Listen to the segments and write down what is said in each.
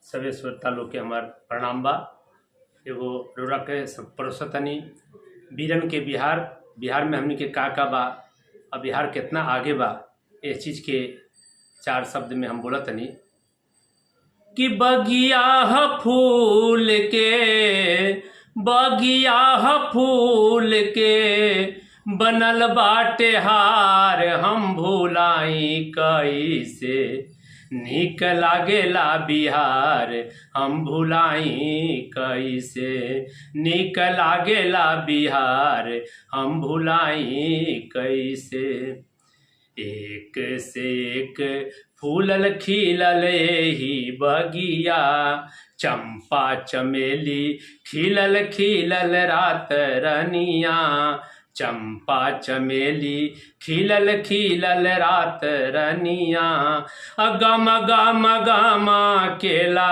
सभी श्रोता लोग के हमार प्रणाम बा। एगो रउरा के परोसतनी बीरन के बिहार में हमनी के का बा और बिहार कितना आगे बा, इस चीज़ के चार शब्द में हम बोलतनी कि बगिया फूल के बनल बाटे हार, हम भुलाई कैसे नीक लागेला बिहार, हम भुलाई कैसे नीक लागेला बिहार, हम भुलाई कैसे। एक से एक फूलल खिलल ही बगिया, चंपा चमेली खिलल खिलल रात रनिया, चंपा चमेली खिलल खिलल रात रनिया। गम गम गमा केला,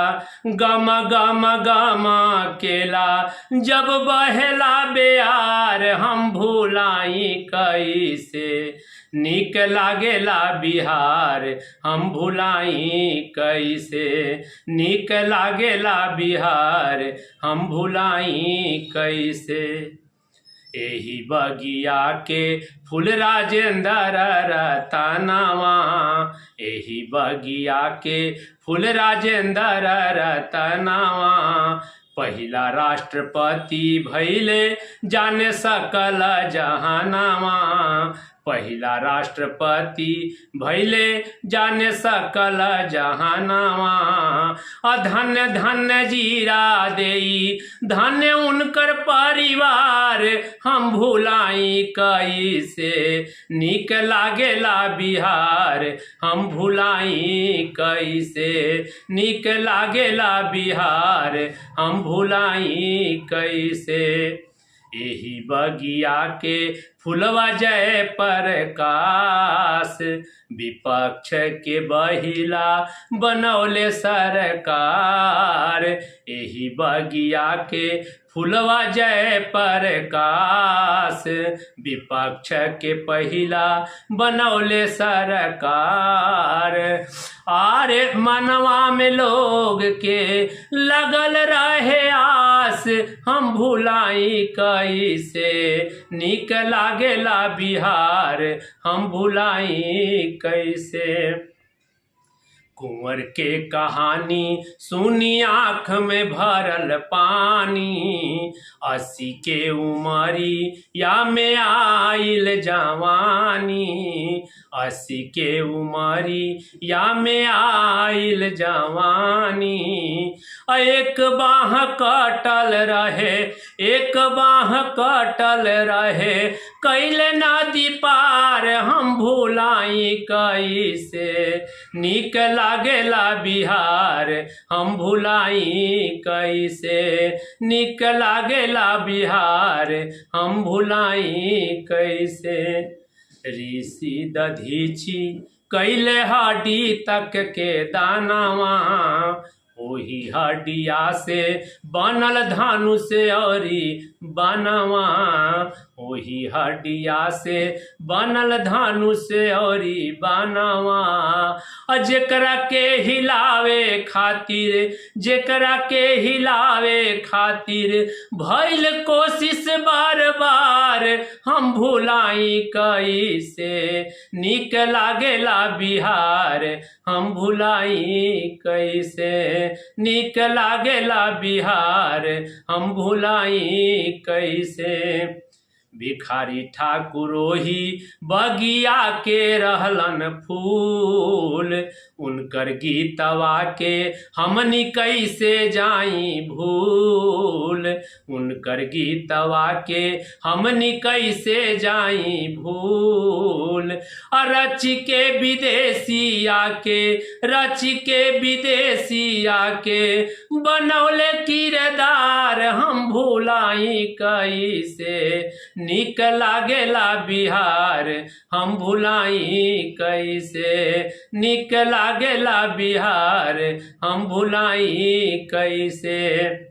गम गम गमा केला, जब बहेला बेयार, हम भुलाई कैसे नीक लागेला बिहार, हम भुलाई कैसे नीक लागेला बिहार, हम भुलाई कैसे। एही बगिया के फूल राजेंद्र रतनवा, एही बगिया के फूल राजेंद्र रतनवा, पहिला राष्ट्रपति भइले जाने सकल जहानवा, पहिला राष्ट्रपति भइले जाने सकल जहानवा। धन्य धन्य जीरा देई धन्य उनकर परिवार, हम भुलाई कैसे नीक लागेला बिहार, हम भुलाई कैसे नीक लागेला बिहार, हम भुलाई कैसे। एही बगिया के फुलवा जय प्रकाश, विपक्ष के बहिला बनौले सरकार, एही बगिया के फुलवा जय प्रकाश, विपक्ष के पहिला बनौले सरकार। आरे मनवा में लोग के लगल रहे आस, हम भुलाई कैसे नीक लागेला बिहार, हम भुलाई कैसे। कुंवर के कहानी सुनी आँख में भरल पानी, 80 के उमरी या में आइल जवानी, 80 के उमरी या में आइल जवानी। एक बाह कटल रहे, एक बाह कटल रहे, कैले नदी पार, हम भुलाई कैसे नीक लागेला बिहार, हम भुलाई कैसे नीक लागेला बिहार, हम भुलाई कैसे। ऋषि दधीची कैले हड्डी तक के दानवा, ओही हड्डिया से बनल धनुष औरी बनवा, ओही हड्डिया से बनल धनुष औरी बनवा। जेकरा के हिलावे खातिर, जेकरा के हिलावे खातिर भइल कोशिश बार बार, हम भुलाई कैसे नीक लागेला बिहार, हम भुलाई कैसे नीक लागेला बिहार, हम भुलाई कैसे। भिखारी ठाकुरोही बगिया के रहलन फूल, उनकर गीतवा के हमनी कैसे जाई भूल, उनकर गीतवा के हमनी कैसे जाई भूल। रच के विदेशी आके, रच के विदेशी आके बनौले किरदार, हम भुलाई कैसे नीक लागेला बिहार, हम भुलाई कैसे नीक लागेला बिहार, हम भुलाई कैसे।